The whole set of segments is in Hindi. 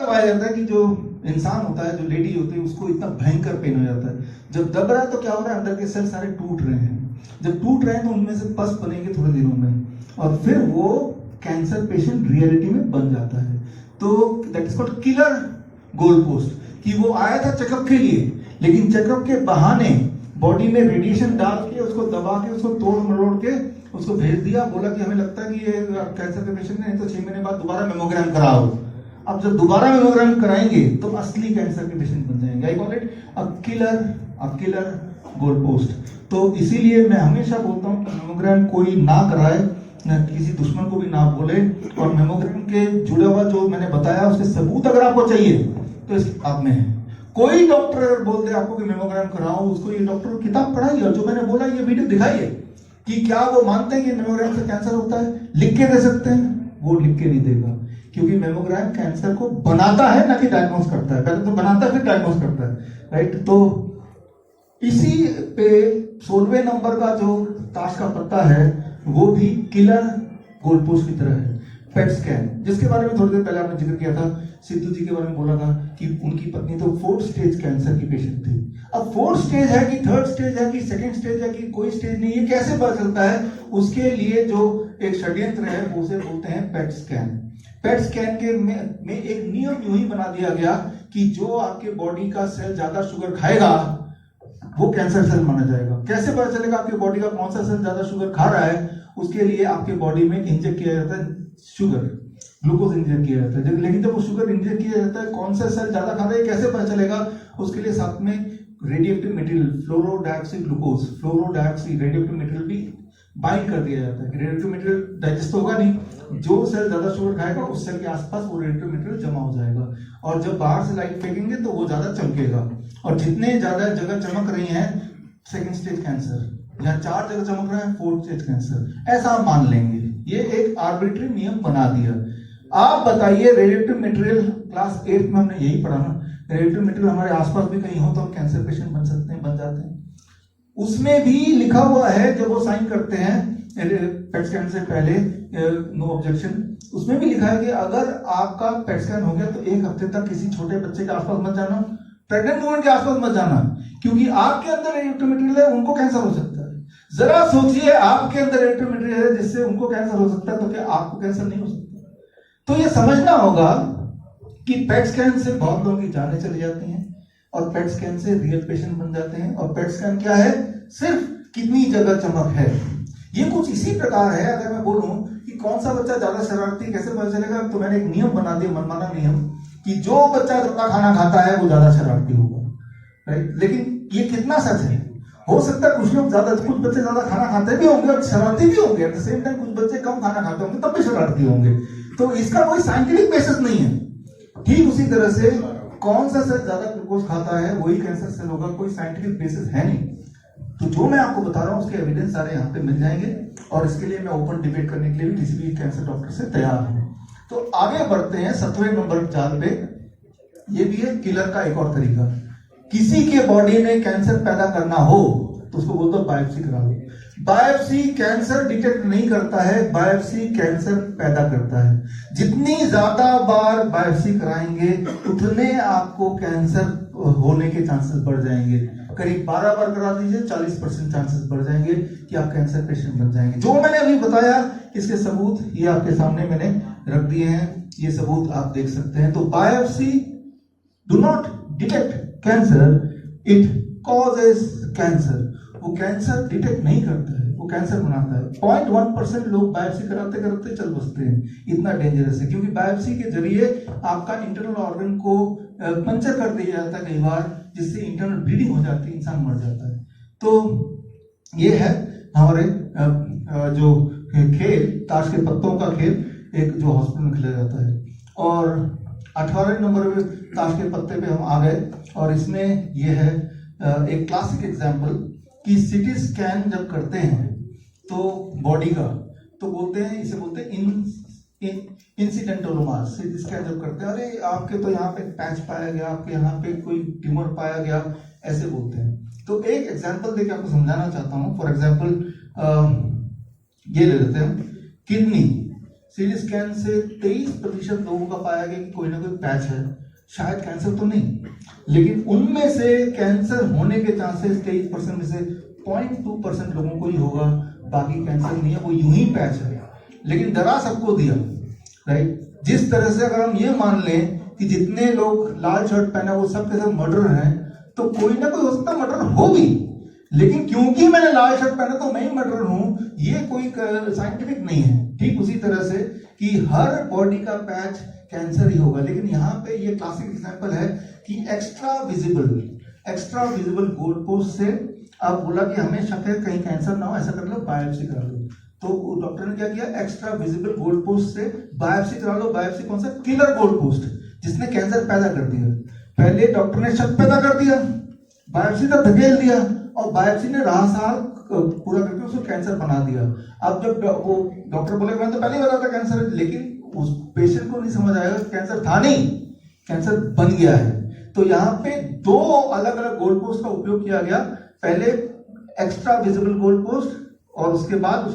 में पाया जाता है कि जो इंसान होता है, जो लेडी होती है, उसको इतना भयंकर पेन हो जाता है। जब दब रहा है तो क्या हो रहा है, अंदर के सेल सारे टूट रहे हैं। जब टूट रहे हैं तो उनमें से पस बनेंगे थोड़े दिनों में, और फिर वो कैंसर पेशेंट रियलिटी में बन जाता है। तो that is called killer goal post, कि वो आया था चेकअप के लिए, लेकिन चेकअप के बहाने बॉडी में रेडिएशन डाल के, उसको दबा के, उसको तोड़ मरोड़ के उसको भेज दिया। बोला कि हमें लगता है कि ये कैंसर के पेशेंट है, नहीं तो 6 महीने बाद दोबारा मेमोग्राम कराओ। अब जब दोबारा मेमोग्राम कराएंगे तो असली कैंसर के पेशेंट बन जाएंगे। I call it a killer goal post. तो इसीलिए मैं हमेशा बोलता हूँ कि मेमोग्राम कोई ना कराए, किसी दुश्मन को भी ना बोले, और मेमोग्राम के जुड़ा हुआ जो मैंने बताया उसके सबूत अगर आपको चाहिए तो इस किताब में है। कोई डॉक्टर अगर बोल दे आपको कि मेमोग्राम कराओ, उसको ये डॉक्टर किताब पढ़ाइए और जो मैंने बोला ये वीडियो दिखाइए कि क्या वो मानते हैं कि मेमोग्राम से कैंसर होता है। लिख के दे सकते हैं, वो लिख के नहीं देगा, क्योंकि मेमोग्राम कैंसर को बनाता है ना कि डायग्नोस करता है। पहले तो बनाता है फिर डायग्नोस करता है, राइट। तो इसी पे 16वें नंबर का जो ताश का पत्ता है वो भी किलर गोलपोस्ट की तरह है, पेट स्कैन, जिसके बारे में थोड़ी देर पहले आपने जिक्र किया था। सिद्धू जी के बारे में बोला था कि उनकी पत्नी तो 4th स्टेज कैंसर की पेशेंट थी। अब 4th स्टेज है कि 3rd स्टेज है कि 2nd स्टेज है कि कोई स्टेज नहीं, ये कैसे पता चलता है? उसके लिए जो एक षड्यंत्र है वो उसे बोलते हैं पेट स्कैन। पेट स्कैन के में एक नियम यूं ही बना दिया गया कि जो आपके बॉडी का सेल ज्यादा शुगर खाएगा वो कैंसर सेल माना जाएगा। कैसे पता चलेगा आपकी बॉडी का कौन सा सेल ज्यादा शुगर खा रहा है? उसके लिए आपके बॉडी में इंजेक्ट किया जाता है शुगर, ग्लूकोज इंजेक्ट किया जाता है। लेकिन जब वो शुगर इंजेक्ट किया जाता है, कौन सा सेल ज्यादा खा रहा है कैसे पता चलेगा? उसके लिए साथ में radioactive material, fluorodeoxy glucose, fluorodeoxy radioactive material भी बाइंड कर दिया जाता है कि रेडियोएक्टिव मटेरियल डाइजेस्ट तो होगा नहीं, जो सेल ज्यादा शुगर खाएगा उस सेल के आसपास वो रेडियोएक्टिव मटेरियल जमा हो जाएगा, और जब बाहर से लाइट फेंकेंगे तो वो ज्यादा चमकेगा। और जितने ज्यादा जगह चमक रही हैं 2nd स्टेज कैंसर, या 4 जगह चमक रहा है 4th स्टेज कैंसर, ऐसा हम मान लेंगे। ये एक आर्बिट्री नियम बना दिया। आप बताइए, रेडियोएक्टिव मटेरियल क्लास 8 में हमने यही पढ़ा ना, रेडियोएक्टिव मटेरियल हमारे आसपास भी कहीं हो तो हम कैंसर पेशेंट बन सकते हैं, बन जाते हैं। उसमें भी लिखा हुआ है, जब वो साइन करते हैं पेट स्कैन से पहले, नो ऑब्जेक्शन, उसमें भी लिखा है कि अगर आपका पेट स्कैन हो गया तो 1 हफ्ते तक किसी छोटे बच्चे के आसपास मत जाना, प्रेग्नेंट वुमन के आसपास मत जाना, क्योंकि आपके अंदर रेडियोएक्टिव मटेरियल है, उनको कैंसर हो सकता है। जरा सोचिए, आपके अंदर रेडियोएक्टिव मटेरियल है जिससे उनको कैंसर हो सकता है, तो क्या आपको कैंसर नहीं हो सकता? तो ये समझना होगा कि पेट स्कैन से बहुत लोगों की जानें चली जाती हैं, और पेट स्कैन से रियल पेशेंट बन जाते हैं। और पेट स्कैन क्या है? सिर्फ कितनी जगह चमक है। ये कुछ इसी प्रकार है, अगर मैं बोलूं कि कौन सा बच्चा ज्यादा शरारती, कैसे पता चलेगा? तो मैंने एक नियम बना दिया, मनमाना नियम, कि जो बच्चा ज्यादा खाना खाता है वो ज्यादा शरारती होगा, राइट। लेकिन ये कितना सच है? हो सकता है कुछ लोग ज्यादा, कुछ बच्चे ज्यादा खाना खाते भी होंगे और शरारती भी होंगे, एट द सेम टाइम कुछ बच्चे कम खाना खाते होंगे तब भी शरारती होंगे। तो इसका कोई साइंटिफिक बेसिस नहीं है। ठीक उसी तरह से कौन सा सेल ज्यादा ग्लूकोज खाता है वही कैंसर सेल होगा, कोई साइंटिफिक बेसिस है नहीं। तो जो मैं आपको बता रहा हूं उसके एविडेंस सारे यहाँ पे मिल जाएंगे, और इसके लिए मैं ओपन डिबेट करने के लिए भी किसी भी कैंसर डॉक्टर से तैयार हूं। तो आगे बढ़ते हैं 7वें नंबर चाल पे। ये भी है किलर का एक और तरीका। किसी के बॉडी में कैंसर पैदा करना हो तो उसको बोलते हो बायोप्सी करा लो। बायोप्सी कैंसर डिटेक्ट नहीं करता है, बायोप्सी कैंसर पैदा करता है। जितनी ज्यादा बार बायोप्सी कराएंगे उतने आपको कैंसर होने के चांसेस बढ़ जाएंगे। करीब 12 बार करा दीजिए, 40% चांसेस बढ़ जाएंगे कि आप कैंसर पेशेंट बन जाएंगे। जो मैंने अभी बताया इसके सबूत ये आपके सामने मैंने रख दिए हैं, ये सबूत आप देख सकते हैं। तो biopsy do not detect cancer, it causes cancer. वो कैंसर डिटेक्ट नहीं करता है, वो कैंसर बनाता है। 0.1% लोग बायोप्सी कराते कराते चल बसते हैं, इतना डेंजरस है। क्योंकि बायोप्सी के जरिए आपका इंटरनल ऑर्गन को पंचर कर दिया जाता है कई बार, जिससे इंटरनल ब्लीडिंग हो जाती है, इंसान मर जाता है। तो ये है हमारे जो खेल, ताश के पत्तों का खेल, एक जो हॉस्पिटल में खेला जाता है। और 18वें नंबर पे ताश के पत्ते पे हम आ गए, और इसमें यह है एक क्लासिक एग्जाम्पल कि सीटी स्कैन जब करते हैं तो बॉडी का, तो बोलते हैं, इसे बोलते हैं इंसिडेंटोलोमा। सीटी स्कैन जब करते हैं, अरे आपके तो यहाँ पे पैच पाया गया, आपके यहाँ पे कोई ट्यूमर पाया गया, ऐसे बोलते हैं। तो एक एग्जाम्पल देके आपको समझाना चाहता हूँ। फॉर एग्जाम्पल ये ले लेते हैं, किडनी। सीटी स्कैन से 23% लोगों का पाया गया कि कोई ना कोई पैच है, शायद कैंसर तो नहीं, लेकिन उनमें से कैंसर होने के चांसेस 23% में से 0.2% लोगों को ही होगा, बाकी कैंसर नहीं है, वो यूं ही पैच है। लेकिन डरा सबको दिया, राइट। जिस तरह से अगर हम ये मान लें कि जितने लोग लाल शर्ट पहना वो सब के सब मर्डर हैं, तो कोई ना कोई हो सकता मर्डर हो भी, लेकिन क्योंकि मैंने लाल शर्ट पहना तो मैं ही मर्डर हूं, ये कोई साइंटिफिक नहीं है। ठीक उसी तरह से कि हर बॉडी का पैच कैंसर ही होगा, लेकिन यहाँ पे ये क्लासिक एग्जांपल है कि एक्स्ट्रा विजिबल गोल पोस्ट से आप बोला कि हमें शक है कहीं कैंसर ना हो, ऐसा कर लो, बायोप्सी करा लो। तो डॉक्टर ने क्या किया, एक्स्ट्रा विजिबल गोल पोस्ट से बायोप्सी करा लो। बायोप्सी कौन सा, किलर गोल पोस्ट, जिसने कैंसर पैदा कर दिया। पहले डॉक्टर ने शक पैदा कर दिया, बायोप्सी तक धकेल दिया, और बायोप्सी ने राह साल पूरा करके उसको कैंसर बना दिया। अब जब वो डॉक्टर बोले मैंने तो पहले ही बताया था कैंसर है, लेकिन उस पेशेंट को नहीं समझ आएगा कैंसर था नहीं, कैंसर बन गया है। तो यहाँ पे दो अलग अलग गोल पोस्ट का उपयोग किया गया, पहले एक्स्ट्रा विजिबल गोल पोस्ट, और उसके बाद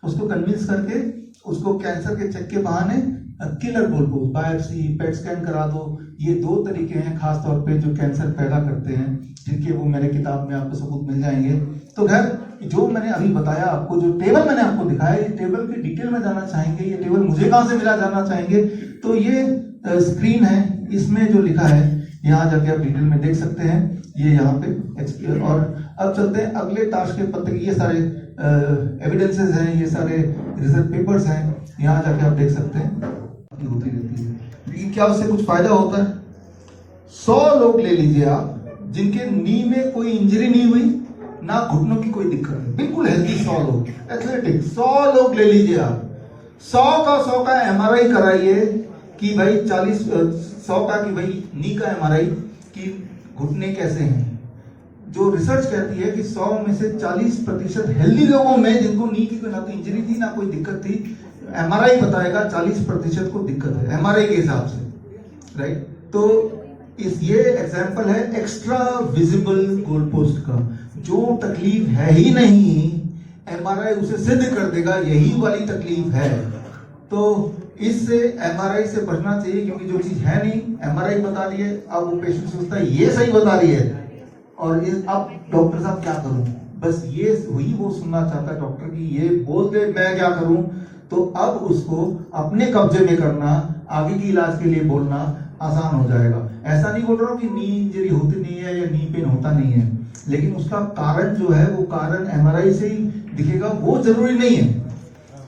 उसको कन्विंस करके उसको कैंसर के चेक के बहाने killer goal post, biopsy, PET scan करा दो। ये दो तरीके हैं खास तौर पे जो कैंसर पैदा करते हैं, जिनके वो मेरे किताब में आपको सबूत मिल जाएंगे। तो खैर, जो मैंने अभी बताया आपको, जो टेबल मैंने आपको दिखाया, ये टेबल की डिटेल में जाना चाहेंगे, ये टेबल मुझे कहां से मिला जानना चाहेंगे, तो ये स्क्रीन है, इसमें जो लिखा है यहाँ जाके आप डिटेल में देख सकते हैं, ये यहाँ पे। और अब चलते हैं अगले ताश के पत्ते, ये सारे एविडेंसेस हैं, ये सारे रिसर्च पेपर्स हैं, यहाँ जाके आप देख सकते हैं, होती रहती है। लेकिन क्या उससे कुछ फायदा होता है? 100 लोग ले लीजिए आप जिनके नी में कोई इंजरी नहीं हुई, ना घुटनों की कोई दिक्कत है, बिल्कुल हेल्दी 100 लोग, एथलेटिक 100 लोग ले लीजिए आप, 100 का एमआरआई कराइए कि भाई 100 का कि भाई नी का एमआरआई कि घुटने कैसे हैं। जो रिसर्च कहती है कि 100 में से 40% हेल्दी लोगों में, जिनको नी की कोई ना तो इंजरी थी ना कोई दिक्कत थी, एमआरआई बताएगा 40% को दिक्कत है एमआरआई के हिसाब से, राइट। तो ये एग्जांपल है एक्स्ट्रा विजिबल गोल पोस्ट का। जो तकलीफ है ही नहीं, एमआरआई उसे सिद्ध कर देगा यही वाली तकलीफ है। तो इससे एमआरआई से बचना चाहिए, क्योंकि जो चीज है नहीं एमआरआई बता रही है, अब वो पेशेंट सोचता है ये सही बता रही है, और अब डॉक्टर साहब क्या करूं, बस ये वही वो सुनना चाहता है डॉक्टर की, ये बोल दे मैं क्या करूं। तो अब उसको अपने कब्जे में करना, आगे की इलाज के लिए बोलना आसान हो जाएगा। ऐसा नहीं बोल रहा हूँ कि नी इंजरी होती नहीं है या नी पेन होता नहीं है, लेकिन उसका कारण जो है वो कारण एमआरआई से ही दिखेगा, वो जरूरी नहीं है।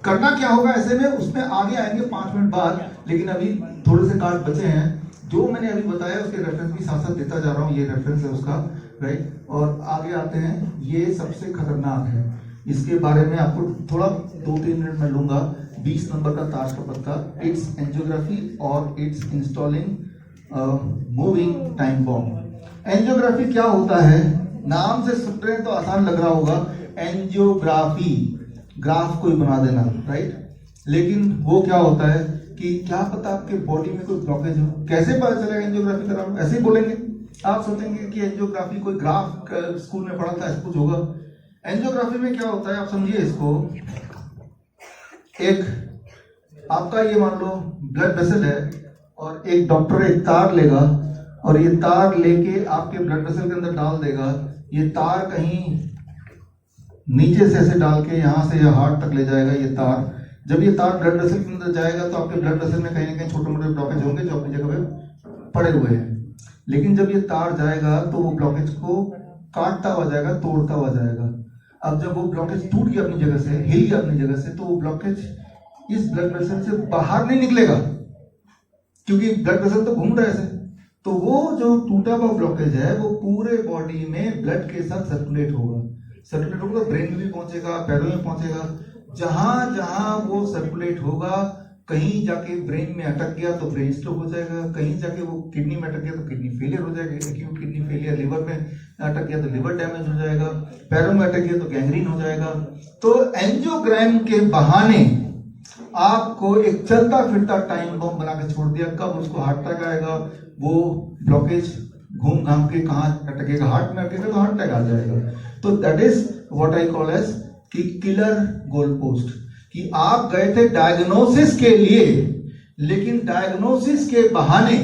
करना क्या होगा ऐसे में, उसमें आगे आएंगे 5 मिनट बाद, लेकिन अभी थोड़े से कार्ड बचे हैं। जो मैंने अभी बताया उसके रेफरेंस भी साथ साथ देता जा रहा हूँ, ये रेफरेंस है उसका, राइट। और आगे आते हैं, ये सबसे खतरनाक है, इसके बारे में आपको थोड़ा 2-3 मिनट में लूंगा। 20 नंबर का ताश का पत्ता, इट्स एंजियोग्राफी और it's installing moving time bomb. Angiography क्या होता है, नाम से सुन रहे हैं तो आसान लग रहा होगा, एंजियोग्राफी ग्राफ कोई बना देना, राइट। लेकिन वो क्या होता है कि क्या पता आपके बॉडी में कोई ब्लॉकेज हो, कैसे पता चलेगा एंजियोग्राफी करा रहा हूं, ऐसे ही बोलेंगे आप, सोचेंगे कि एंजियोग्राफी कोई ग्राफ स्कूल में पढ़ा था ऐसा कुछ होगा। एंजियोग्राफी में क्या होता है आप समझिए इसको, एक आपका ये मान लो ब्लड वेसल है, और एक डॉक्टर एक तार लेगा, और ये तार लेके आपके ब्लड वेसल के अंदर डाल देगा। ये तार कहीं नीचे से ऐसे डाल के यहाँ से या हार्ट तक ले जाएगा। ये तार, जब ये तार ब्लड वेसल के अंदर जाएगा तो आपके ब्लड वेसल में कहीं ना कहीं छोटे मोटे ब्लॉकेज होंगे जो अपनी जगह पे पड़े हुए हैं, लेकिन जब ये तार जाएगा तो वो ब्लॉकेज को काटता हुआ जाएगा, तोड़ता हुआ जाएगा। अब जब वो ब्लॉकेज टूट गया अपनी जगह से, हिल गया अपनी जगह से, तो वो ब्लॉकेज इस ब्लड वेसल से बाहर नहीं निकलेगा, क्योंकि ब्लड वेसल तो घूम रहा है ऐसे। तो वो जो टूटा हुआ ब्लॉकेज है वो पूरे बॉडी में ब्लड के साथ सर्कुलेट होगा, ब्रेन में भी पहुंचेगा, पैरों में पहुंचेगा, जहां जहां वो सर्कुलेट होगा। कहीं जाके ब्रेन में अटक गया तो ब्रेन स्ट्रोक हो जाएगा, कहीं जाके वो किडनी में अटक गया तो किडनी फेलियर हो जाएगा, एक्यूट किडनी फेलियर, लिवर में अटक गया तो लिवर डैमेज हो जाएगा, पैरों में अटक गया तो गैंग्रीन हो जाएगा। तो एंजियोग्राम के बहाने आपको एक चलता फिरता टाइम बम बना के छोड़ दिया, कब उसको हार्ट अटैक आएगा, वो ब्लॉकेज घूम घाम के कहाँ अटकेगा, हार्ट में अटकेगा तो हार्ट अटैक आ जाएगा। तो that is what I call as कि किलर गोल पोस्ट। कि आप गए थे डायग्नोसिस के लिए, लेकिन डायग्नोसिस के बहाने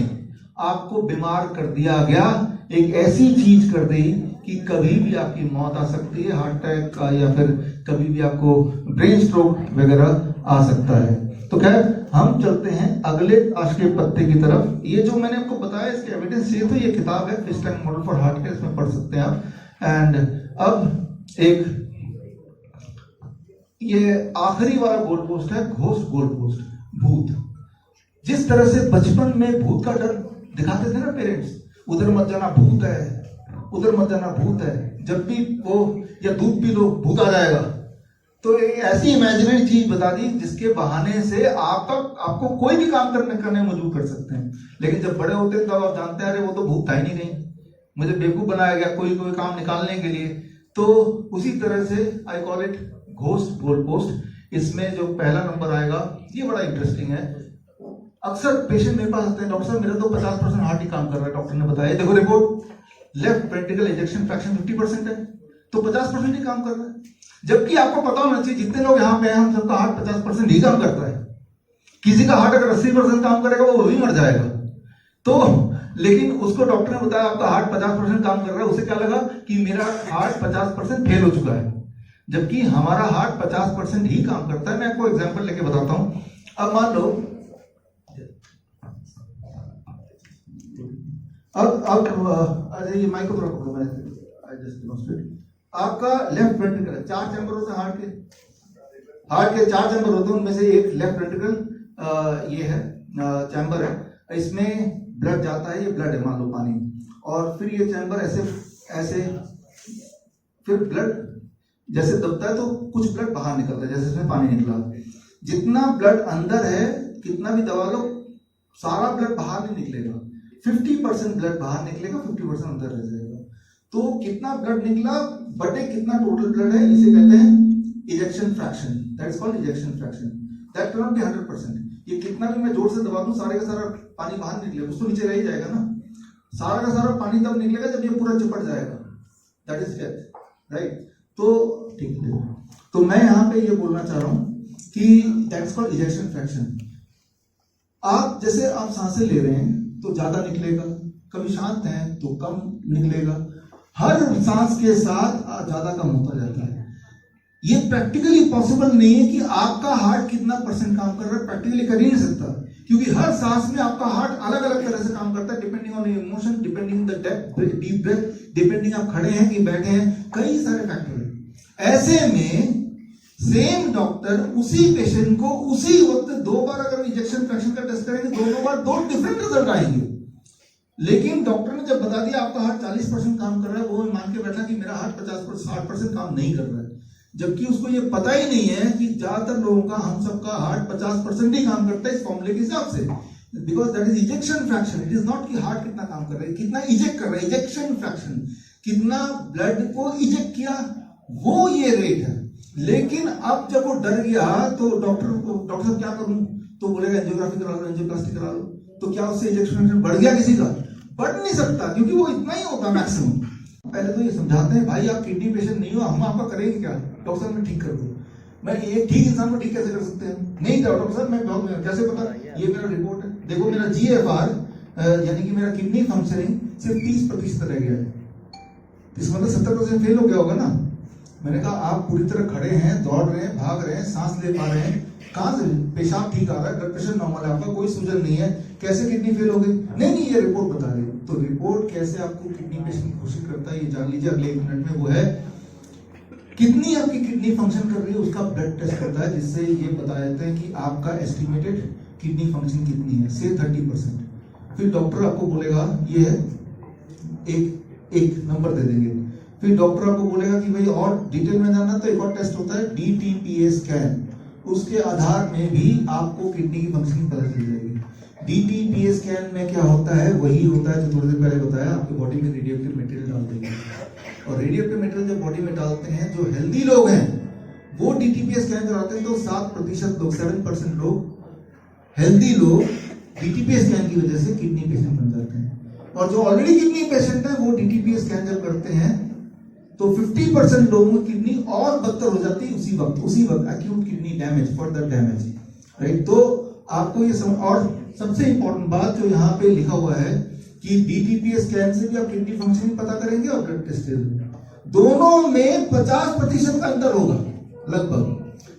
आपको बीमार कर दिया गया, एक ऐसी चीज कर दी कि कभी भी आपकी मौत आ सकती है, हार्ट अटैक का, या फिर कभी भी आपको ब्रेन स्ट्रोक वगैरह आ सकता है। तो खैर हम चलते हैं अगले ताश के पत्ते की तरफ। ये जो मैंने आपको बताया इसके एविडेंस ये, तो ये किताब है फिशटैंक मॉडल फॉर हार्ट केयर, इसमें पढ़ सकते हैं आप। एंड अब एक ये आखिरी वाला गोल पोस्ट है, घोस्ट गोल पोस्ट, भूत। जिस तरह से बचपन में भूत का डर दिखाते थे ना पेरेंट्स, उधर मत जाना भूत है, उधर मत जाना भूत है, जब भी वो या दूध पी लो भूत आ जाएगा, तो एक ऐसी इमेजिनरी चीज बता दी जिसके बहाने से आपको कोई भी काम करने मजबूर कर सकते हैं। लेकिन जब बड़े होते हैं तब आप जानते हैं अरे वो तो भूत था ही नहीं, मुझे बेवकूफ बनाया गया कोई काम निकालने के लिए। तो उसी तरह से I call it ghost goal post. इसमें जो पहला नंबर आएगा ये बड़ा इंटरेस्टिंग है। अक्सर पेशेंट मेरे पास आते हैं, डॉक्टर साहब मेरा तो 50% हार्ट ही काम कर रहा है, डॉक्टर ने बताया देखो report, left ventricle ejection fraction 50% है, तो 50% ही काम कर रहा है। जबकि आपको पता होना चाहिए जितने लोग यहाँ पे हैं हम सबका हार्ट 50% ही काम करता है। किसी का हार्ट अगर 80% काम करेगा वो भी मर जाएगा। तो लेकिन उसको डॉक्टर ने बताया आपका हार्ट 50% काम कर रहा है, उसे क्या लगा कि मेरा हार्ट 50% फेल हो चुका है, जबकि हमारा हार्ट 50% ही काम करता है। मैं आपको एग्जांपल लेके बताता हूं। अब मान लो अब ये माइक को थोड़ा पकड़ो, मैं आई जस्ट डेमोंस्ट्रेट। आपका लेफ्ट वेंट्रिकल है, 4 चैम्बर होते हैं हार्ट के 4 चैम्बर होते हैं, उनमें से एक लेफ्ट वेंट्रिकल ये है चैम्बर है, इसमें ब्लड जाता है, ये ब्लड है मान लो पानी, और फिर ये चैम्बर ऐसे फिर ब्लड जैसे दबता है तो कुछ ब्लड बाहर निकलता है, जैसे इसमें पानी निकला। जितना ब्लड अंदर है कितना भी दबा लो सारा ब्लड बाहर नहीं निकलेगा, 50% ब्लड बाहर निकलेगा, 50% अंदर रह जाएगा। तो कितना ब्लड निकला बटे कितना टोटल ब्लड है, इसे कहते हैं ejection fraction, that is called ejection fraction. That can not be 100%। ये कितना भी मैं जोर से दबा दूं सारे का सारा पानी बाहर निकलेगा, उसको नीचे रह ही जाएगा ना, सारा का सारा पानी तब निकलेगा जब ये पूरा चिपट जाएगा, दैट इज डेथ, राइट। तो ठीक है, तो मैं यहाँ पे ये बोलना चाह रहा हूं कि that is called ejection fraction. आप जैसे आप सांसें ले रहे हैं तो ज्यादा निकलेगा, कभी शांत हैं तो कम निकलेगा, हर सांस के साथ ज्यादा कम होता जाता है। ये प्रैक्टिकली पॉसिबल नहीं है कि आपका हार्ट कितना % काम कर रहा है, प्रैक्टिकली कर ही नहीं सकता, क्योंकि हर सांस में आपका हार्ट अलग अलग तरह से काम करता है, depending on emotion, depending the depth deep breath, depending आप खड़े हैं कि बैठे हैं, कई सारे फैक्टर हैं। ऐसे में सेम डॉक्टर उसी पेशेंट को उसी वक्त 2 बार अगर इंजेक्शन फ्रैक्शन का टेस्ट करेंगे, दोनों बार 2 डिफरेंट रिजल्ट आएंगे। लेकिन डॉक्टर ने जब बता दिया आपका हार्ट 40% काम कर रहा है, वो मान के बैठा कि मेरा हार्ट 60% काम नहीं कर रहा है, जबकि उसको ये पता ही नहीं है कि ज्यादातर लोगों का, हम सबका हार्ट 50% ही काम करता है इस फॉर्मूले के हिसाब से, because that is ejection fraction. It is not कि हार्ट कितना काम कर रहा है, कितना इजेक्ट कर रहा है, इजेक्शन फ्रैक्शन, कितना ब्लड को इजेक्ट किया, वो ये रेट है। लेकिन अब जब वो डर गया तो डॉक्टर साहब क्या करूं, तो बोलेगा एंजियोग्राफी करा लो, एंजियोप्लास्टी करा लो, तो क्या उससे इजेक्शन बढ़ गया किसी का? बढ़ नहीं सकता, क्योंकि वो इतना ही होता मैक्सिमम। पहले तो ये समझाते हैं भाई आप किडनी पेशेंट नहीं हो, हम आपका करेंगे क्या, डॉक्टर साहब मैं ठीक कर दूं। मैं एक ठीक इंसान को ठीक कैसे कर सकते हैं? नहीं डॉक्टर साहब मैं बहुत, कैसे पता? ये मेरा रिपोर्ट है, देखो मेरा GFR यानी कि मेरा किडनी फंक्शनिंग सिर्फ 30% रह गया है, इस मतलब 70% फेल हो गया होगा ना। मैंने कहा आप पूरी तरह खड़े हैं, दौड़ रहे हैं, भाग रहे हैं, सांस ले पा रहे हैं, कहां से पेशाब ठीक आ रहा है, ब्लड प्रेशर नॉर्मल है, आपका कोई सूजन नहीं है, कैसे किडनी फेल हो गई? नहीं ये रिपोर्ट बता रही है। तो रिपोर्ट कैसे आपको किडनी पेशेंट घोषित करता है ये जान लीजिए अगले 1 मिनट में। वो है कितनी आपकी किडनी फंक्शन कर रही है उसका ब्लड टेस्ट करता है, जिससे ये बता देते हैं कि आपका एस्टिमेटेड किडनी फंक्शन कितनी है, से 30%। फिर डॉक्टर आपको बोलेगा ये है, एक नंबर दे देंगे, फिर डॉक्टर आपको बोलेगा कि भाई और डिटेल में जानना तो एक और टेस्ट होता है DTPA स्कैन, उसके आधार में भी आपको किडनी की फंक्शनिंग पता चल जाएगी। DTPA स्कैन में क्या होता है, वही होता है जो थोड़ी देर पहले बताया, आपकी बॉडी में रेडियोएक्टिव मटेरियल डाल देंगे, और रेडियोएक्टिव मटेरियल जब बॉडी में डालते हैं, जो हेल्दी लोग हैं वो DTPA स्कैन कराते हैं, तो 7% लोग, 7% लोग हेल्दी लोग DTPA स्कैन की वजह से किडनी पेशेंट बन जाते हैं, और जो ऑलरेडी किडनी पेशेंट है वो DTPA स्कैन जब करते हैं तो 50% लोगों की किडनी और बदतर हो जाती है उसी वक्त acute kidney damage, further damage, right. तो आपको ये और सबसे इंपॉर्टेंट बात जो यहाँ पे लिखा हुआ है कि DTPA स्कैन से भी आप किडनी फंक्शनिंग पता करेंगे और ब्लड टेस्ट से दोनों में 50% का अंतर होगा लगभग।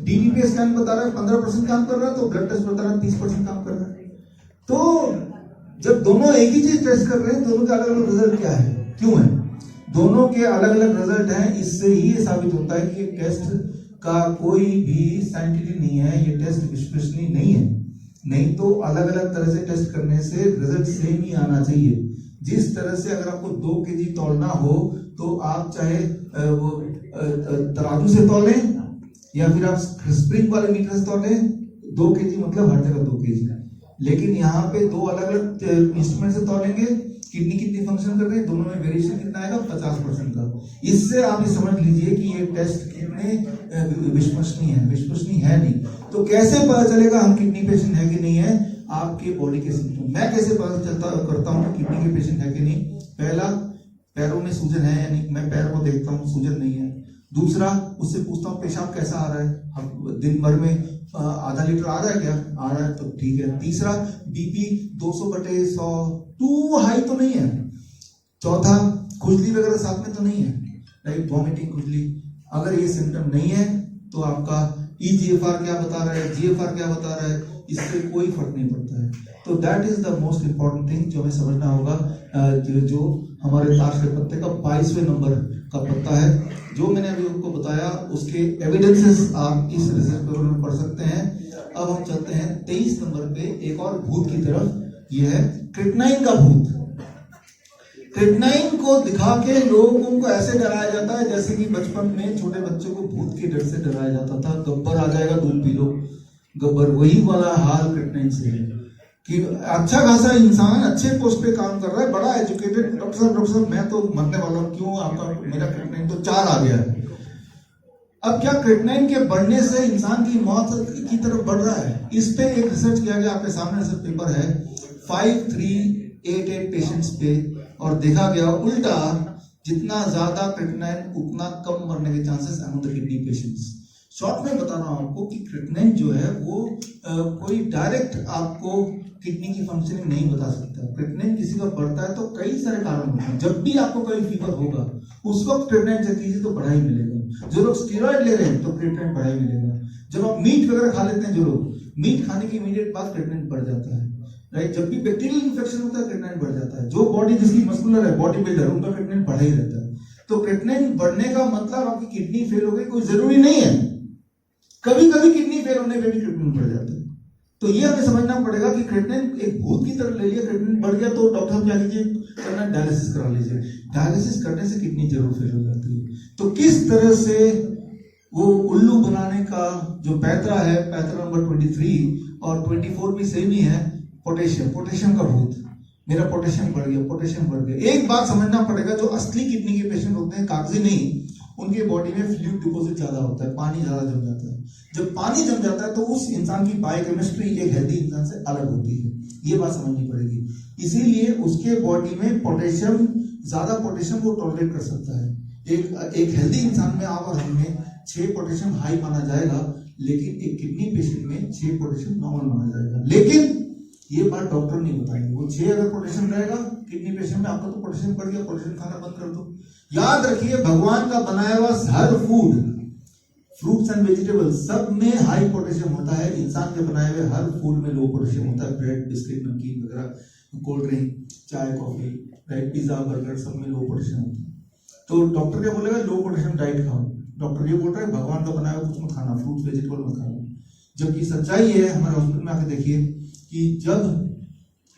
DTPA स्कैन बता रहा है 15% काम कर रहा है, तो ब्लड टेस्ट बता रहा है 30% काम कर रहा है। तो जब दोनों एक ही चीज टेस्ट कर रहे हैं, दोनों के अलग अलग रिजल्ट क्या है, क्यों है? दोनों के अलग अलग रिजल्ट हैं। इससे ही ये साबित होता है कि ये टेस्ट का कोई भी साइंटिफिक नहीं है, ये टेस्ट विश्वसनीय नहीं है। नहीं तो अलग अलग तरह से टेस्ट करने से रिजल्ट सेम ही आना चाहिए। जिस तरह से अगर आपको 2 kg तौलना हो तो आप चाहे वो तराजू से तौलें या फिर आप स्प्रिंग वाले मीटर से तौलें, 2 kg मतलब हर जगह 2 kg। लेकिन यहाँ पे 2 अलग अलग इंस्ट्रूमेंट से तौलेंगे, किडनी कितनी फंक्शन कर रही है, दोनों में वेरिएशन कितना आएगा, 50% का। इससे आप ये समझ लीजिए कि ये टेस्ट कितने विश्वसनीय है नहीं। तो कैसे पता चलेगा हम किडनी पेशेंट है कि नहीं है? आपके बॉडी के सिम्टम। मैं कैसे पता करता हूँ कि किडनी के पेशेंट है कि नहीं? पहला, पैरों में सूजन है या नहीं, मैं पैर को देखता हूँ, सूजन नहीं है। दूसरा, उससे पूछता हूँ पेशाब कैसा आ रहा है, हम दिन भर में आधा लीटर आ रहा है क्या? आ रहा है तो ठीक है। तीसरा, बीपी 200/100 टू हाई तो नहीं है। चौथा, खुजली वगैरह साथ में तो नहीं है, राइट, वॉमिटिंग, खुजली। अगर ये सिम्टम नहीं है तो आपका EGFR क्या बता रहा है, GFR क्या बता रहा है, इससे कोई फर्क नहीं पड़ता है। तो that is the most important thing जो हमें समझना होगा। जो हमारे ताश के पत्ते का 22वें नंबर का पत्ता है, जो मैंने अभी आपको बताया, उसके एविडेंसेस आप इस रिसर्च पेपर में पढ़ सकते हैं। अब हम चलते हैं 23 नंबर पे एक और भूत की तरफ। यह है क्रिटनाइन का भूत। क्रिटनाइन को दिखा के लोगों को ऐसे डराया जाता है जैसे कि बचपन में छोटे बच्चों को भूत के डर से डराया जाता था, गब्बर आ जाएगा दूध पी लो, गब्बर। वही वाला हाल क्रिटनाइन से है कि अच्छा खासा इंसान अच्छे पोस्ट पे काम कर रहा है, बड़ा एजुकेटेड, डॉक्टर साहब मैं तो मरने वाला हूँ, क्यों? आपका मेरा क्रिटनाइन तो 4 आ गया है। अब क्या क्रिटनाइन के बढ़ने से इंसान की मौत की तरफ बढ़ रहा है? इस पे एक रिसर्च किया गया, आपके सामने रिसर्च पेपर है, 5388 पेशेंट्स पे, और देखा गया उल्टा, जितना ज्यादा क्रिटनाइन उतना कम मरने के chances among the kidney patients. Short में बता रहा हूं आपको कि क्रिटनाइन जो है वो कोई डायरेक्ट आपको किडनी की फंक्शनिंग नहीं बता सकता। क्रिटनाइन किसी का बढ़ता है तो कई सारे कारण होते हैं। जब भी आपको कोई फीवर होगा उस वक्त क्रिटनाइन चेक कीजिए तो बढ़ा ही मिलेगा। जो लोग स्टेरॉइड ले रहे हैं तो क्रिटनाइन बढ़ा ही मिलेगा। जब आप मीट वगैरह खा लेते हैं, जो लोग मीट खाने के इमीडिएट बाद क्रिटनाइन बढ़ जाता है, राइट। जब भी बैक्टीरियल इन्फेक्शन होता है क्रिटनाइन बढ़ जाता है। जो बॉडी जिसकी मस्कुलर है, बॉडी बिल्डर, उनका क्रिटनाइन बढ़ा ही रहता है। तो क्रिटनाइन बढ़ने का मतलब आपकी किडनी फेल हो गई कोई जरूरी नहीं है। कभी कभी किडनी फेल होने पे भी क्रिटनाइन बढ़ जाता है। तो ये हमें समझना पड़ेगा कि क्रिटनाइन एक भूत की तरह ले लिया, क्रिटनाइन बढ़ गया तो डॉक्टर साहब क्या कीजिए, करना डायलिसिस करा लीजिए। डायलिसिस करने से किडनी जरूर फेल हो जाती है। तो किस तरह से वो उल्लू बनाने का जो पैतरा है, पैतरा नंबर 23 और 24 भी सेम ही है, पोटेशियम का भूत। मेरा पोटेशियम बढ़ गया। एक बात समझना पड़ेगा, जो असली किडनी के पेशेंट होते हैं, कागजी नहीं, उनके बॉडी में फ्लूइड डिपॉजिट ज्यादा होता है, पानी ज्यादा जम जाता है। जब पानी जम जाता है तो उस इंसान की बायोकेमिस्ट्री एक हेल्दी इंसान से अलग होती है, ये बात समझनी पड़ेगी। इसीलिए उसके बॉडी में पोटेशियम, ज्यादा पोटेशियम वो टॉलरेट कर सकता है। एक हेल्दी इंसान में आप और हमें 6 पोटेशियम हाई माना जाएगा, लेकिन एक किडनी पेशेंट में 6 पोटेशियम नॉर्मल माना जाएगा। लेकिन ये बात डॉक्टर नहीं बताएंगे। वो 6 अगर पोटेशियम रहेगा किडनी पेशेंट में, आपका तो पोटेशियम बढ़ गया, पोटेशियम खाना बंद कर दो। याद रखिए, भगवान का बनाया हुआ हर फूड, फ्रूट्स एंड वेजिटेबल्स, सब में हाई पोटेशियम होता है। इंसान के बनाए हुए हर फूड में लो पोटेशियम होता है। ब्रेड, बिस्किट, नमकीन वगैरह, कोल्ड ड्रिंक, चाय, कॉफी, राइट, पिज्जा, बर्गर, सब में लो पोटेशियम होता है। तो डॉक्टर क्या बोलेगा? लो पोटेशियम डाइट खाओ। डॉक्टर ये बोल रहा है भगवान का बनाया हुआ कुछ मत खाना, फ्रूट्स वेजिटेबल मत खाना। जबकि सच्चाई है, हमारे हॉस्पिटल में आके देखिए कि जब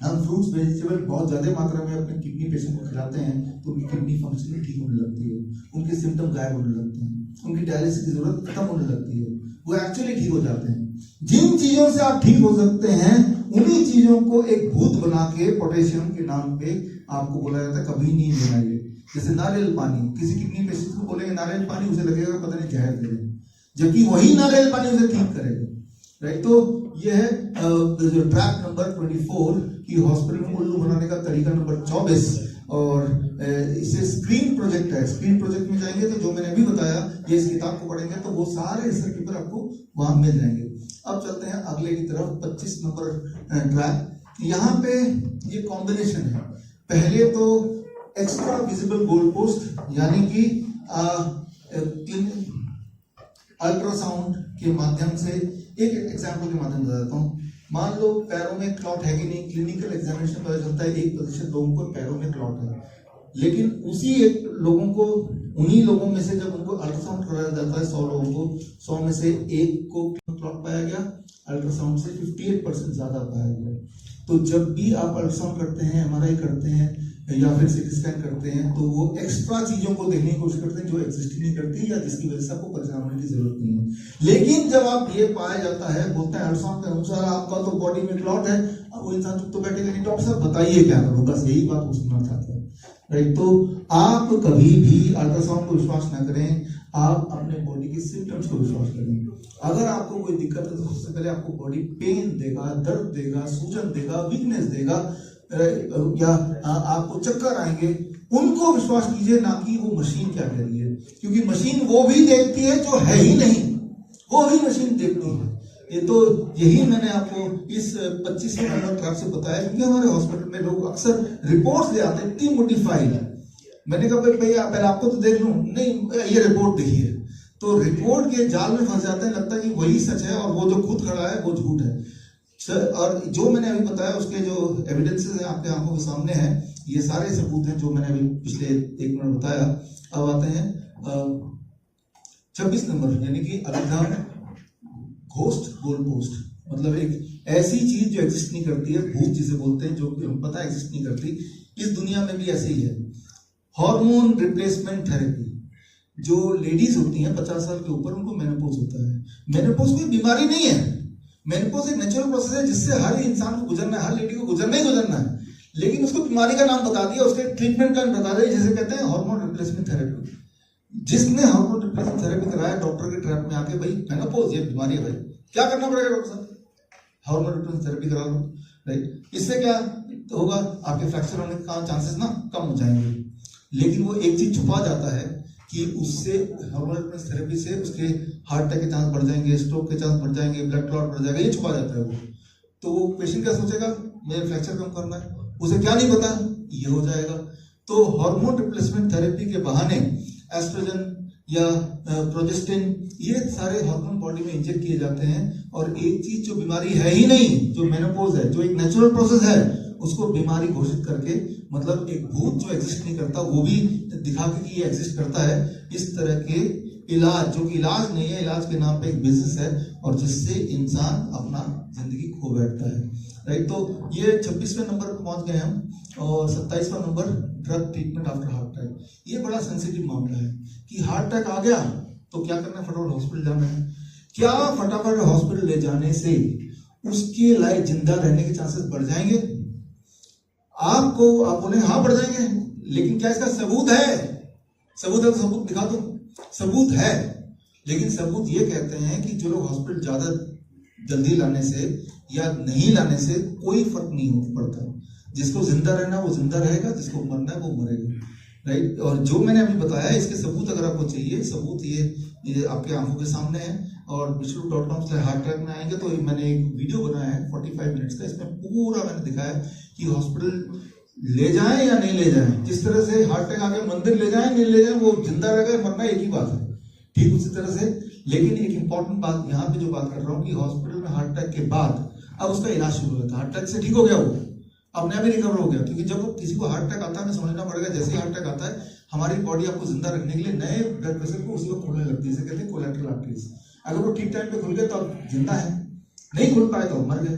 हम फ्रूट्स वेजिटेबल बहुत ज्यादा मात्रा में अपने किडनी पेशेंट को खिलाते हैं तो उनकी किडनी फंक्शनिंग ठीक होने लगती है, उनके सिम्टम गायब होने लगते हैं, उनकी डायलिसिस की जरूरत खत्म होने लगती है, वो एक्चुअली ठीक हो जाते हैं। जिन चीजों से आप ठीक हो सकते हैं उन्हीं चीजों को एक भूत बना के पोटेशियम के नाम पे आपको बोला जाता है कभी नहीं लेना। ये जैसे नारियल पानी, किसी किडनी पेशेंट को बोलेंगे नारियल पानी, उसे लगेगा पता नहीं जहर दे रहे, जबकि वही नारियल पानी उसे ठीक करेगा। राइट। तो ये है जो ट्रैप नंबर 24 कि हॉस्पिटल में उल्लू बनाने का तरीका नंबर 24, और इसे स्क्रीन प्रोजेक्ट है। स्क्रीन प्रोजेक्ट में जाएंगे तो जो मैंने अभी बताया, ये इस किताब को पढ़ेंगे तो वो सारे इसके पेपर आपको वहां मिल जाएंगे। अब चलते हैं अगले की तरफ, 25 नंबर ट्रैप। यहाँ पे ये कॉम्बिनेशन है। पहले तो एक्स्ट्रा विजिबल गोल पोस्ट, यानी कि अल्ट्रासाउंड के माध्यम से, एक एग्जाम्पल के माध्यम से बताता हूँ। मान लो पैरों में क्लॉट है कि नहीं, क्लिनिकल एग्जामिनेशन पता चलता है 1% लोगों को पैरों में क्लॉट है, लेकिन उसी एक लोगों को, उन्हीं लोगों में से जब उनको अल्ट्रासाउंड कराया जाता है 100 लोगों को, 100 में से एक को क्लॉट पाया गया, अल्ट्रासाउंड से 58% ज्यादा पाया गया। तो जब भी आप अल्ट्रासाउंड करते हैं, MRI करते हैं या फिर सीटी स्कैन करते हैं, तो वो एक्स्ट्रा चीजों को देखने की कोशिश करते हैं जो एग्जिस्ट ही नहीं करती या जिसकी वजह से आपको परेशान होने की जरूरत नहीं है। लेकिन जब आप ये पाया जाता है, बोलते हैं अल्ट्रासाउंड के अनुसार आपका तो बॉडी में क्लॉट है, अब वो इंसान चुप तो बैठेगा नहीं, डॉक्टर साहब बताइए क्या करो, बस यही बात वो सुनना चाहता है, राइट। तो आप कभी भी अल्ट्रासाउंड को विश्वास ना करें, आप अपने बॉडी की सिम्टम्स को विश्वास करें। अगर आपको कोई दिक्कत है तो सबसे पहले आपको बॉडी पेन देगा, दर्द देगा, सूजन देगा, वीकनेस देगा, या आपको चक्कर आएंगे, उनको विश्वास कीजिए, ना कि वो मशीन क्या कह रही है, क्योंकि मशीन वो भी देखती है जो है ही नहीं, वो भी मशीन देखती है। ये तो यही मैंने आपको इस 25वें नंबर ट्रैप से बताया, क्योंकि हमारे हॉस्पिटल में लोग अक्सर रिपोर्ट्स ले आते हैं, इतनी मोटी फाइल है। मैंने कहा भाई पहले आपको तो देख लूं, नहीं ये रिपोर्ट देखिए, तो रिपोर्ट के जाल में फंस जाते हैं, लगता है कि वही सच है और वो जो खुद खड़ा है वो झूठ है। और जो मैंने अभी बताया उसके जो एविडेंसेस हैं आपके आंखों के सामने हैं, ये सारे सबूत हैं जो मैंने अभी पिछले 1 मिनट बताया। अब आते हैं 26 नंबर, यानी कि अभिधान घोस्ट गोल पोस्ट, मतलब एक ऐसी चीज जो एग्जिस्ट नहीं करती है, भूत जिसे बोलते हैं, जो हम पता एग्जिस्ट नहीं करती, इस दुनिया में भी ऐसे ही है। हार्मोन रिप्लेसमेंट थेरेपी, जो लेडीज होती हैं 50 साल के ऊपर, उनको मेनोपॉज होता है। मेनोपॉज कोई बीमारी नहीं है, मेनोपॉज एक नेचुरल प्रोसेस है जिससे हर इंसान को गुजरना है, हर लेडी को गुजरना ही गुजरना है, लेकिन उसको बीमारी का नाम बता दिया, उसके ट्रीटमेंट का बता दिया, जिसे कहते हैं हार्मोन रिप्लेसमेंट थेरेपी। जिसने हार्मोन रिप्लेसमेंट थेरेपी कराया डॉक्टर के ट्रैप में आके, भाई मेनोपॉज ये बीमारी है, भाई क्या करना पड़ेगा डॉक्टर साहब, हार्मोन रिप्लेसमेंट थेरेपी करा लो, राइट। इससे क्या होगा, आपके फ्रैक्चर होने का चांसेस ना कम हो जाएंगे। लेकिन वो एक चीज छुपा जाता है कि उससे हार्मोन रिप्लेसमेंट थेरेपी से उसके हार्ट अटैक के चांस बढ़ जाएंगे, स्ट्रोक के चांस बढ़ जाएंगे, ब्लड क्लॉट बढ़ जाएगा, ये छुपा जाता है वो। तो वो पेशेंट क्या सोचेगा, मेरे फ्रैक्चर कम करना है, उसे क्या नहीं पता ये हो जाएगा। तो हार्मोन रिप्लेसमेंट थेरेपी के बहाने एस्ट्रोजन या प्रोजेस्टिन, ये सारे हार्मोन बॉडी में इंजेक्ट किए जाते हैं, और एक चीज जो बीमारी है ही नहीं, जो मेनोपॉज है, जो एक नेचुरल प्रोसेस है, उसको बीमारी घोषित करके, मतलब एक भूत जो एग्जिस्ट नहीं करता वो भी दिखा के कि ये एग्जिस्ट करता है। इस तरह के इलाज, जो कि इलाज नहीं है, इलाज के नाम पे एक बिजनेस है, और जिससे इंसान अपना जिंदगी खो बैठता है, राइट। तो ये 26वें नंबर पर पहुंच गए हम, और 27वां number drug treatment after heart attack. ये बड़ा सेंसिटिव मामला है कि हार्ट अटैक आ गया तो क्या करना है, फटाफट हॉस्पिटल जाना है। क्या फटाफट हॉस्पिटल ले जाने से उसके लायक जिंदा रहने के चांसेस बढ़ जाएंगे? आपको आप बोले हाँ बढ़ जाएंगे, लेकिन क्या इसका सबूत है? सबूत है तो सबूत दिखा दो, सबूत है, लेकिन सबूत ये कहते हैं कि जो लोग हॉस्पिटल ज्यादा जल्दी लाने से या नहीं लाने से कोई फर्क नहीं पड़ता। जिसको जिंदा रहना वो जिंदा रहेगा, जिसको मरना है वो मरेगा, राइट। और जो मैंने अभी बताया, इसके सबूत अगर आपको चाहिए, सबूत ये आपके आंखों के सामने है। और विश्व.com/हार्ट में आएंगे तो मैंने एक वीडियो बनाया है 45 मिनट्स का, इसमें पूरा मैंने दिखाया कि हॉस्पिटल ले जाएं या नहीं ले जाएं, जिस तरह से हार्ट अटैक आके मंदिर ले जाएं नहीं ले जाएं, वो जिंदा रहेगा, मरना एक ही बात है, ठीक उसी तरह से। लेकिन एक इंपॉर्टेंट बात यहाँ पे जो बात कर रहा हूँ कि हॉस्पिटल में हार्ट अटैक के बाद अब उसका इलाज शुरू होता है। हार्ट अटैक से ठीक हो गया, वो अपने आप ही रिकवर हो गया, क्योंकि जब किसी को हार्ट अटैक आता है, हमें समझना पड़ेगा, जैसे ही हार्ट अटैक आता है हमारी बॉडी आपको जिंदा रखने के लिए नए ब्लड वेसल को उसी को खोलने लगती है, इसे कहते हैं कोलैटरल आर्टरीज। अगर वो ठीक टाइम पे खुल गए तो आप जिंदा है, नहीं खुल पाए तो मर गए।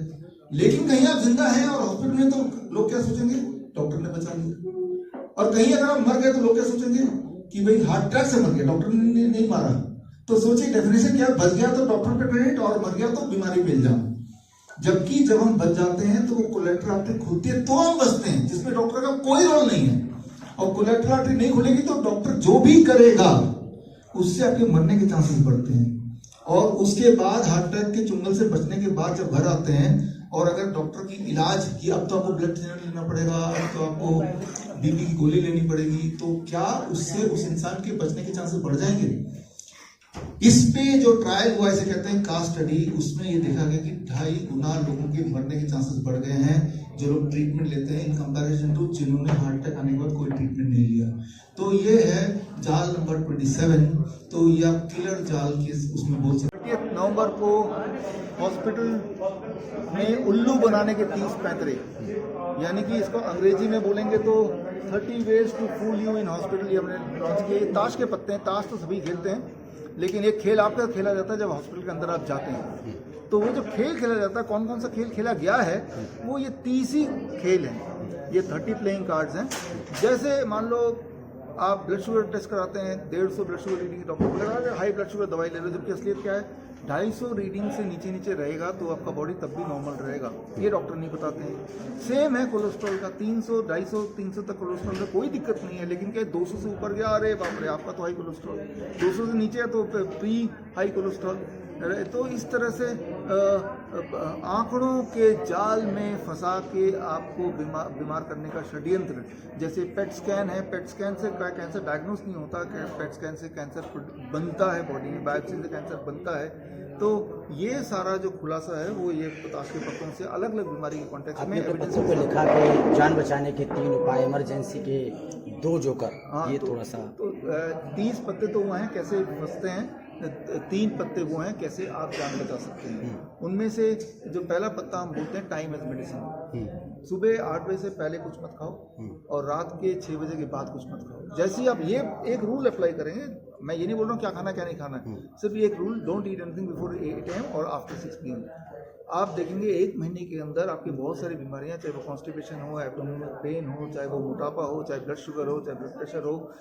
लेकिन कहीं आप जिंदा हैं और हॉस्पिटल में, तो लोग क्या सोचेंगे, डॉक्टर ने बचा लिया। और कहीं अगर आप मर गए तो लोग क्या सोचेंगे कि भाई हार्ट अटैक से मर गया, डॉक्टर ने नहीं मारा। तो सोचिए डेफिनेशन क्या, बच गया तो डॉक्टर पे क्रेडिट और मर गया तो बीमारी पे इल्जाम। जबकि जब हम बच जाते हैं तो वो कोलैटरल आर्टरी खुलती है तो हम बचते हैं, जिसमें डॉक्टर का कोई रोल नहीं है। और कोलैटरल आर्टरी नहीं खुलेगी तो डॉक्टर जो भी करेगा उससे आपके मरने के चांसेस बढ़ते हैं। और उसके बाद हार्ट अटैक के चुंगल से बचने के बाद जब घर आते हैं और अगर डॉक्टर की इलाज की अब तो आपको ब्लड थिनर लेना पड़ेगा, अब तो आपको बीपी की गोली लेनी पड़ेगी, तो क्या उससे उस इंसान के बचने के चांसेस बढ़ जाएंगे? इस पे जो ट्रायल हुआ, इसे कहते हैं कास्ट स्टडी, उसमें ये देखा गया कि 2.5 गुना लोगों के मरने के चांसेस बढ़ गए हैं जो लोग ट्रीटमेंट लेते हैं इन कंपैरिजन टू जिन्होंने हार्ट अटैक आने के बाद कोई ट्रीटमेंट नहीं लिया। तो ये है जाल नंबर 27। तो यह किलर जाल के उसमें बोल सकते 30 नवंबर को हॉस्पिटल में उल्लू बनाने के 30 पैंतरे, यानी कि इसको अंग्रेजी में बोलेंगे तो 30 ways to fool you in hospital, ये हमने लॉन्च किए। ताश के पत्ते हैं, ताश तो सभी खेलते हैं, लेकिन एक खेल आपका खेला जाता है जब हॉस्पिटल के अंदर आप जाते हैं। तो वो जो खेल खेला जाता है, कौन कौन सा खेल खेला गया है, वो ये 30 ही खेल हैं। ये 30 प्लेइंग कार्ड्स हैं। जैसे मान लो आप ब्लड शुगर टेस्ट कराते हैं, 150 ब्लड शुगर रीडिंग डॉक्टर को लगा कि हाई ब्लड शुगर दवाई ले लो, जबकि असलियत क्या है 250 रीडिंग से नीचे नीचे रहेगा तो आपका बॉडी तब भी नॉर्मल रहेगा, ये डॉक्टर नहीं बताते हैं। सेम है कोलेस्ट्रॉल का, 300 250 300 तक कोलेस्ट्रॉल में कोई दिक्कत नहीं है, लेकिन क्या 200 से ऊपर गया, अरे बाप रे आपका तो हाई कोलेस्ट्रॉल, 200 से नीचे है तो प्री हाई कोलेस्ट्रॉल। तो इस तरह से आंकड़ों के जाल में फंसा के आपको बीमार करने का षड्यंत्र। जैसे पेट स्कैन है, पेट स्कैन से कैंसर डायग्नोस नहीं होता, पेट स्कैन से कैंसर बनता है बॉडी में, बायोप्सी से कैंसर बनता है। तो ये सारा जो खुलासा है वो ये ताश के पत्तों से अलग अलग बीमारी के कॉन्टेक्स्ट में एविडेंस पे लिखा कि जान बचाने के 3 उपाय, इमरजेंसी के 2 जोकर। हाँ, ये थोड़ा सा 30 पत्ते तो वो हैं कैसे फंसते हैं, 3 पत्ते वो हैं कैसे आप जान बचा सकते हैं। उनमें से जो पहला पत्ता हम बोलते हैं टाइम एज मेडिसिन। सुबह 8 बजे से पहले कुछ मत खाओ और रात के 6 बजे के बाद कुछ मत खाओ। जैसे ही आप ये एक रूल अप्लाई करेंगे, मैं ये नहीं बोल रहा हूँ क्या खाना क्या नहीं खाना है, सिर्फ ये एक rule, don't eat anything before 8 AM और आफ्टर 6 PM। आप देखेंगे 1 महीने के अंदर आपकी बहुत सारी बीमारियां, चाहे वो कॉन्स्टिपेशन हो, एब्डोमिनल पेन हो, चाहे वो मोटापा हो, चाहे ब्लड शुगर हो, चाहे ब्लड प्रेशर हो,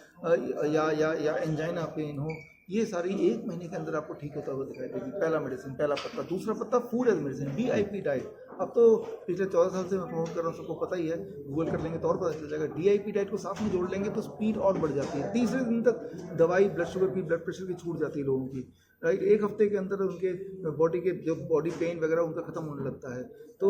या एंजाइना पेन हो, ये सारी 1 महीने के अंदर आपको ठीक होता हुआ दिखाई देगी। पहला मेडिसिन, पहला पत्ता। दूसरा पत्ता food as medicine, DIP diet. अब तो पिछले 14 साल से मैं प्रमोट कर रहा हूँ, सबको पता ही है, गूगल कर लेंगे तो और पता चल जाएगा। DIP डाइट को साथ में जोड़ लेंगे तो स्पीड और बढ़ जाती है। तीसरे दिन तक दवाई ब्लड शुगर की, ब्लड प्रेशर की छूट जाती है लोगों की, राइट। 1 हफ्ते के अंदर उनके बॉडी के जो बॉडी पेन वगैरह उनका खत्म होने लगता है। तो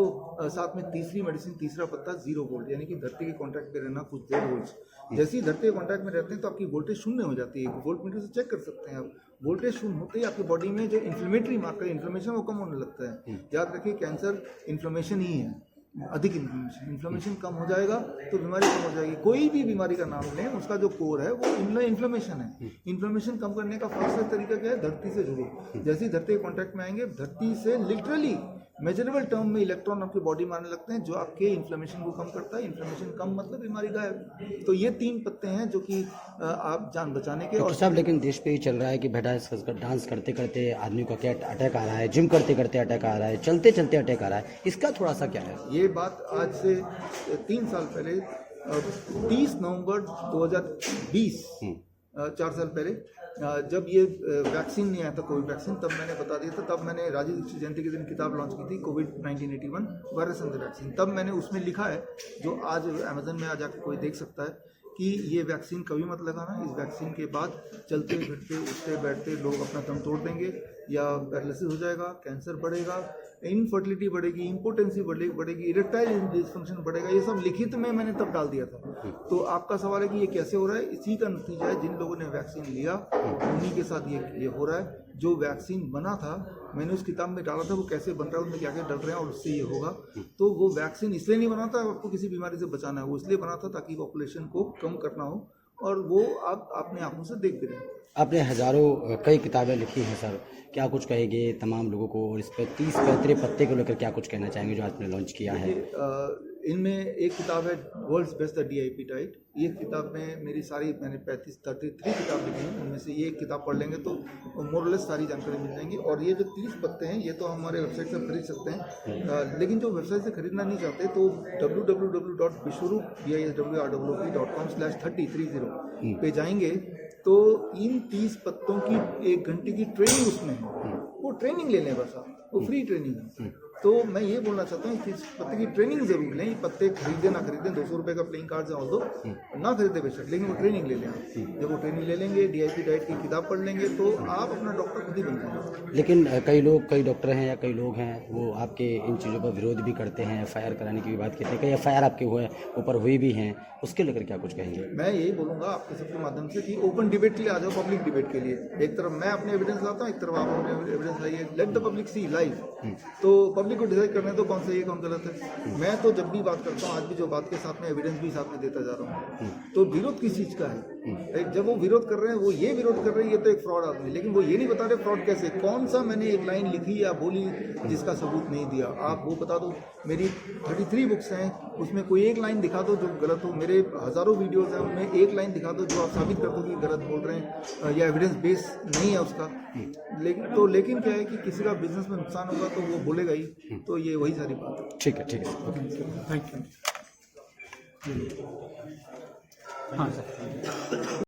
साथ में तीसरी मेडिसिन, तीसरा पत्ता 0 वोल्ट, यानी कि धरती के कॉन्टैक्ट में रहना कुछ देर रोज। जैसे ही धरती के कॉन्टैक्ट में रहते हैं तो आपकी वोल्टेज शून्य हो जाती है। वोल्ट मीटर से चेक कर सकते हैं आप। वोल्टेज शून्य होते ही आपकी बॉडी में जो इन्फ्लेमेटरी मार्कर, इन्फ्लेमेशन वो कम होने लगता है। याद रखिए कैंसर इन्फ्लेमेशन ही है, अधिक इन्फ्लेमेशन कम हो जाएगा तो बीमारी कम हो जाएगी। कोई भी बीमारी का नाम लें, उसका जो कोर है वो इन्फ्लेमेशन है। इन्फ्लेमेशन कम करने का फास्टेस्ट तरीका क्या है, धरती से जुड़ो। जैसे ही धरती के कॉन्टैक्ट में आएंगे, धरती से लिटरली मेजरेबल टर्म में इलेक्ट्रॉन आपकी बॉडी में आने लगते हैं, जो आपके इन्फ्लेमेशन को कम करता है। इन्फ्लेमेशन कम मतलब बीमारी गायब। तो ये 3 पत्ते हैं जो कि आप जान बचाने के। और साहब लेकिन देश पे ही चल रहा है कि बेटा डांस करते करते आदमी को क्या अटैक आ रहा है, जिम करते करते अटैक आ रहा है, चलते चलते अटैक आ रहा है, इसका थोड़ा सा क्या है? ये बात आज से 3 साल पहले 30 नवंबर 2020, 4 साल पहले, जब ये वैक्सीन नहीं आया था, कोविड वैक्सीन, तब मैंने बता दिया था। तब मैंने राजीव दीक्षित जयंती के दिन किताब लॉन्च की थी, Covid 1981 virus and the vaccine. तब मैंने उसमें लिखा है, जो आज अमेजन में आ जाकर कोई देख सकता है, कि ये वैक्सीन कभी मत लगाना। इस वैक्सीन के बाद चलते फिरते उठते बैठते लोग अपना दम तोड़ देंगे, या पैरालिसिस हो जाएगा, कैंसर बढ़ेगा, इनफर्टिलिटी बढ़ेगी, इम्पोर्टेंसी बढ़ेगी, इरेक्टाइल डिसफंक्शन बढ़ेगा। ये सब लिखित में मैंने तब डाल दिया था। तो आपका सवाल है कि ये कैसे हो रहा है, इसी का नतीजा है। जिन लोगों ने वैक्सीन लिया उन्हीं के साथ ये हो रहा है। जो वैक्सीन बना था, मैंने उस किताब में डाला था, वो कैसे बन रहा है, उनमें क्या क्या डल रहे हैं और उससे ये होगा। तो वो वैक्सीन इसलिए नहीं बना था आपको किसी बीमारी से बचाना है, वो इसलिए बना था ताकि पॉपुलेशन को कम करना हो, और वो आप अपने आंखों से देखते रहे। आपने हजारों कई किताबें लिखी हैं सर, क्या कुछ कहेंगे तमाम लोगों को, और इस पर 30 पैंतरे पत्ते को लेकर क्या कुछ कहना चाहेंगे जो आपने लॉन्च किया है? इनमें एक किताब है world's best the DIP diet. ये किताब में मेरी सारी, मैंने 33 किताब लिखी हैं, उनमें से ये एक किताब पढ़ लेंगे तो मोरलेस सारी जानकारी मिल जाएंगी। और ये जो 30 पत्ते हैं, ये तो हमारे वेबसाइट से खरीद सकते हैं, लेकिन जो वेबसाइट से खरीदना नहीं चाहते तो www.bishwarup.com/30 पे जाएंगे तो इन 30 पत्तों की 1 घंटे की ट्रेनिंग उसमें है। वो ट्रेनिंग ले लें बस आप, वो फ्री ट्रेनिंग है। तो मैं ये बोलना चाहता हूँ कि इस पत्ते की ट्रेनिंग जरूर लें। ये पत्ते खरीदे ना खरीदें, 200 रुपये का प्लेइंग कार्ड है, दो ना खरीदे बेशक, लेकिन वो ट्रेनिंग ले लें आप। जब वो ट्रेनिंग ले लेंगे, DIP डाइट की किताब पढ़ लेंगे, तो आप अपना डॉक्टर खुद ही बन जाएंगे। लेकिन कई डॉक्टर हैं या कई लोग हैं वो आपके इन चीज़ों पर विरोध भी करते हैं, FIR कराने की भी बात कहते हैं, कई FIR आपके ऊपर हुई भी हैं, उसके लेकर क्या कुछ कहेंगे? मैं यही बोलूँगा आपके सबके माध्यम से कि ओपन डिबेट के लिए आ जाओ, पब्लिक डिबेट के लिए। एक तरफ मैं अपने एविडेंस लाता हूँ, एक तरफ आप अपने एविडेंस लाइए, let the public see live. तो पब्लिक को डिसाइड करने दो कौन सही है कौन गलत है। मैं तो जब भी बात करता हूँ, आज भी जो बात के साथ में एविडेंस भी साथ में देता जा रहा हूँ। तो विरोध किस चीज़ का है? जब वो विरोध कर रहे हैं, वो ये विरोध कर रहे हैं ये तो एक फ्रॉड आदमी, लेकिन वो ये नहीं बता रहे फ्रॉड कैसे, कौन सा मैंने एक लाइन लिखी या बोली जिसका सबूत नहीं दिया। आप वो बता दो। मेरी 33 बुक्स हैं, उसमें कोई एक लाइन दिखा दो जो गलत हो। मेरे हज़ारों वीडियोज़ हैं, उनमें एक लाइन दिखा दो जो आप साबित कर दो कि गलत बोल रहे हैं या एविडेंस बेस नहीं है उसका। लेकिन क्या है कि किसी का बिजनेस में नुकसान होगा तो वो बोलेगा ही। तो ये वही सारी बात है। ठीक है। Thank you. हाँ सर।